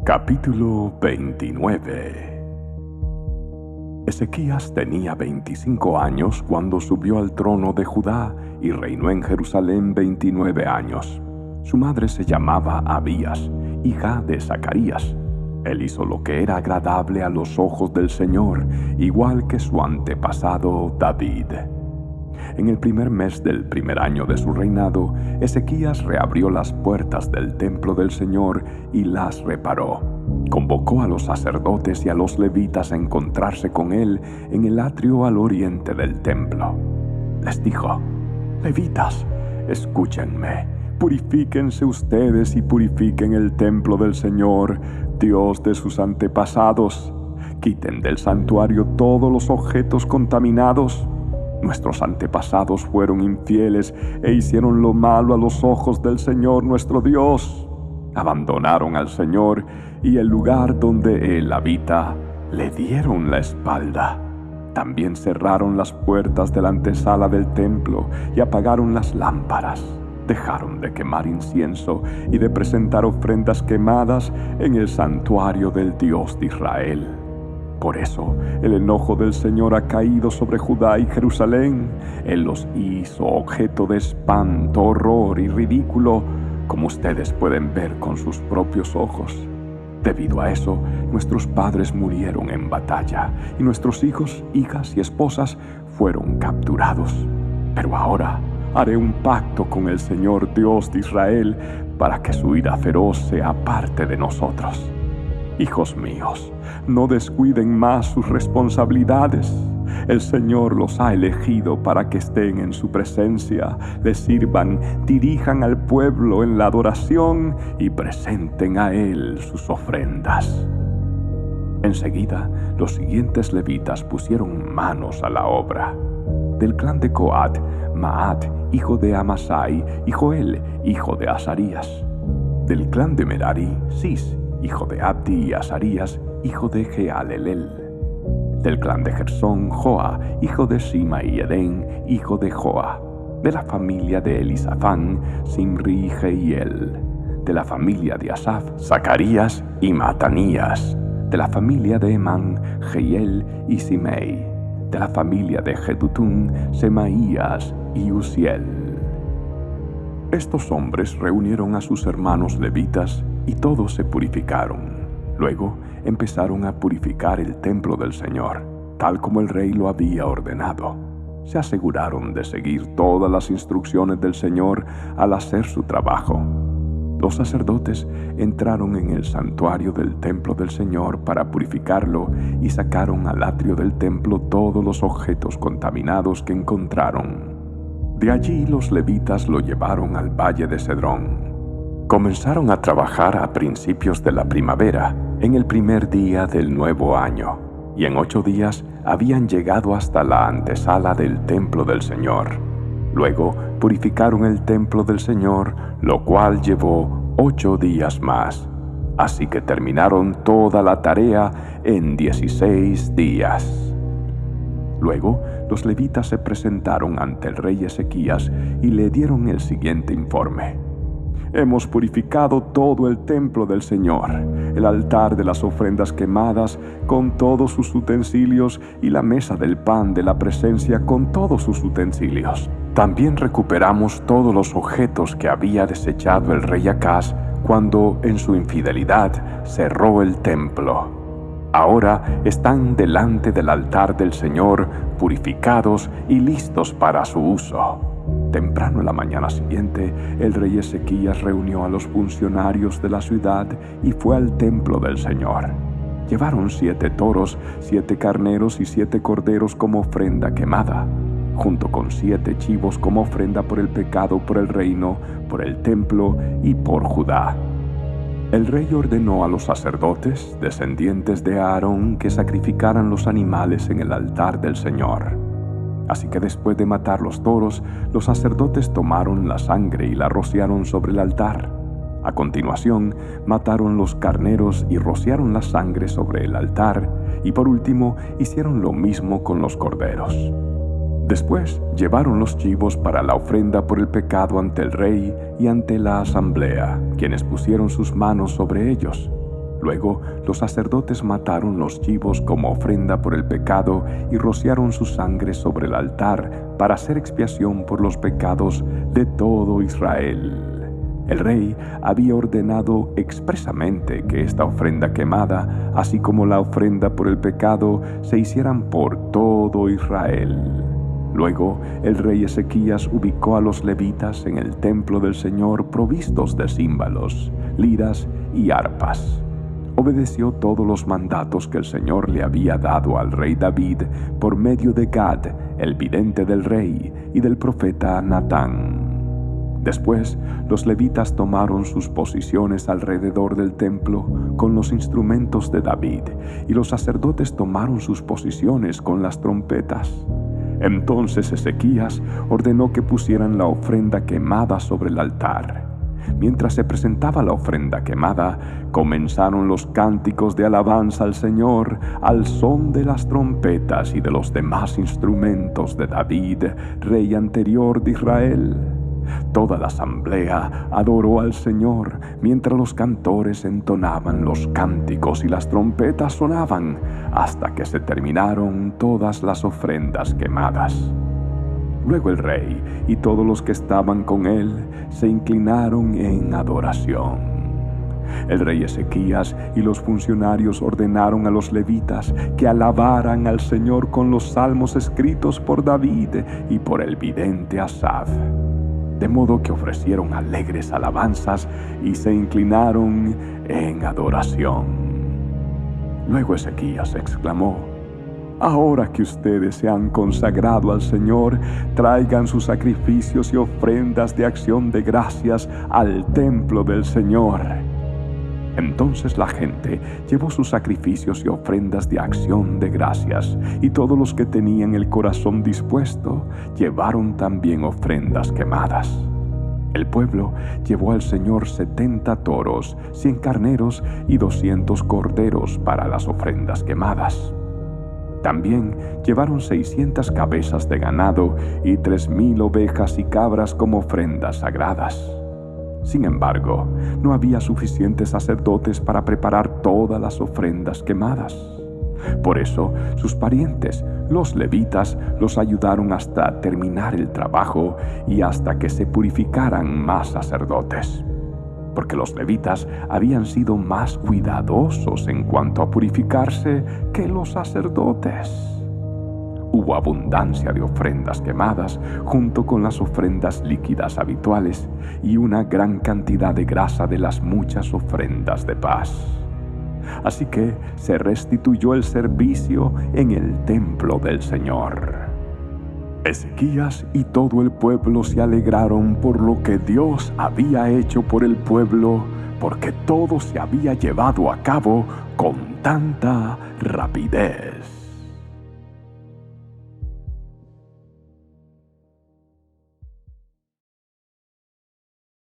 Capítulo 29. Ezequías tenía 25 años cuando subió al trono de Judá y reinó en Jerusalén 29 años. Su madre se llamaba Abías, hija de Zacarías. Él hizo lo que era agradable a los ojos del Señor, igual que su antepasado David. En el primer mes del primer año de su reinado, Ezequías reabrió las puertas del templo del Señor y las reparó. Convocó a los sacerdotes y a los levitas a encontrarse con él en el atrio al oriente del templo. Les dijo: «Levitas, escúchenme. Purifíquense ustedes y purifiquen el templo del Señor, Dios de sus antepasados. Quiten del santuario todos los objetos contaminados. Nuestros antepasados fueron infieles e hicieron lo malo a los ojos del Señor nuestro Dios. Abandonaron al Señor y el lugar donde Él habita le dieron la espalda. También cerraron las puertas de la antesala del templo y apagaron las lámparas. Dejaron de quemar incienso y de presentar ofrendas quemadas en el santuario del Dios de Israel. Por eso el enojo del Señor ha caído sobre Judá y Jerusalén. Él los hizo objeto de espanto, horror y ridículo, como ustedes pueden ver con sus propios ojos. Debido a eso, nuestros padres murieron en batalla, y nuestros hijos, hijas y esposas fueron capturados. Pero ahora haré un pacto con el Señor Dios de Israel para que su ira feroz sea parte de nosotros. Hijos míos, no descuiden más sus responsabilidades. El Señor los ha elegido para que estén en su presencia, le sirvan, dirijan al pueblo en la adoración y presenten a Él sus ofrendas». Enseguida, los siguientes levitas pusieron manos a la obra. Del clan de Coat, Maat, hijo de Amasai, y Joel, hijo de Azarías. Del clan de Merari, Cis, hijo de Abdi, y Azarías, hijo de Jehalelel. Del clan de Gersón, Joa, hijo de Sima y Edén, hijo de Joa. De la familia de Elisafán, Simri y Jehiel. De la familia de Asaf, Zacarías y Matanías. De la familia de Emán, Jehiel y Simei. De la familia de Jedutún, Semaías y Uziel. Estos hombres reunieron a sus hermanos levitas y todos se purificaron. Luego empezaron a purificar el templo del Señor, tal como el rey lo había ordenado. Se aseguraron de seguir todas las instrucciones del Señor al hacer su trabajo. Los sacerdotes entraron en el santuario del templo del Señor para purificarlo y sacaron al atrio del templo todos los objetos contaminados que encontraron. De allí los levitas lo llevaron al valle de Cedrón. Comenzaron a trabajar a principios de la primavera, en el primer día del nuevo año, y en 8 días habían llegado hasta la antesala del templo del Señor. Luego purificaron el templo del Señor, lo cual llevó 8 días más. Así que terminaron toda la tarea en 16 días. Luego, los levitas se presentaron ante el rey Ezequías y le dieron el siguiente informe: «Hemos purificado todo el templo del Señor, el altar de las ofrendas quemadas con todos sus utensilios y la mesa del pan de la presencia con todos sus utensilios. También recuperamos todos los objetos que había desechado el rey Acaz cuando, en su infidelidad, cerró el templo. Ahora están delante del altar del Señor, purificados y listos para su uso». Temprano en la mañana siguiente, el rey Ezequías reunió a los funcionarios de la ciudad y fue al templo del Señor. Llevaron 7 toros, 7 carneros y 7 corderos como ofrenda quemada, junto con 7 chivos como ofrenda por el pecado, por el reino, por el templo y por Judá. El rey ordenó a los sacerdotes, descendientes de Aarón, que sacrificaran los animales en el altar del Señor. Así que después de matar los toros, los sacerdotes tomaron la sangre y la rociaron sobre el altar. A continuación, mataron los carneros y rociaron la sangre sobre el altar, y por último, hicieron lo mismo con los corderos. Después, llevaron los chivos para la ofrenda por el pecado ante el rey y ante la asamblea, quienes pusieron sus manos sobre ellos. Luego los sacerdotes mataron los chivos como ofrenda por el pecado y rociaron su sangre sobre el altar para hacer expiación por los pecados de todo Israel. El rey había ordenado expresamente que esta ofrenda quemada, así como la ofrenda por el pecado, se hicieran por todo Israel. Luego el rey Ezequías ubicó a los levitas en el templo del Señor provistos de címbalos, liras y arpas. Obedeció todos los mandatos que el Señor le había dado al rey David por medio de Gad, el vidente del rey, y del profeta Natán. Después, los levitas tomaron sus posiciones alrededor del templo con los instrumentos de David, y los sacerdotes tomaron sus posiciones con las trompetas. Entonces Ezequías ordenó que pusieran la ofrenda quemada sobre el altar. Mientras se presentaba la ofrenda quemada, comenzaron los cánticos de alabanza al Señor al son de las trompetas y de los demás instrumentos de David, rey anterior de Israel. Toda la asamblea adoró al Señor mientras los cantores entonaban los cánticos y las trompetas sonaban hasta que se terminaron todas las ofrendas quemadas. Luego el rey y todos los que estaban con él se inclinaron en adoración. El rey Ezequías y los funcionarios ordenaron a los levitas que alabaran al Señor con los salmos escritos por David y por el vidente Asaf. De modo que ofrecieron alegres alabanzas y se inclinaron en adoración. Luego Ezequías exclamó: «Ahora que ustedes se han consagrado al Señor, traigan sus sacrificios y ofrendas de acción de gracias al templo del Señor». Entonces la gente llevó sus sacrificios y ofrendas de acción de gracias, y todos los que tenían el corazón dispuesto llevaron también ofrendas quemadas. El pueblo llevó al Señor 70 toros, 100 carneros y 200 corderos para las ofrendas quemadas. También llevaron 600 cabezas de ganado y 3,000 ovejas y cabras como ofrendas sagradas. Sin embargo, no había suficientes sacerdotes para preparar todas las ofrendas quemadas. Por eso, sus parientes, los levitas, los ayudaron hasta terminar el trabajo y hasta que se purificaran más sacerdotes. Porque los levitas habían sido más cuidadosos en cuanto a purificarse que los sacerdotes. Hubo abundancia de ofrendas quemadas junto con las ofrendas líquidas habituales y una gran cantidad de grasa de las muchas ofrendas de paz. Así que se restituyó el servicio en el templo del Señor. Ezequías y todo el pueblo se alegraron por lo que Dios había hecho por el pueblo, porque todo se había llevado a cabo con tanta rapidez.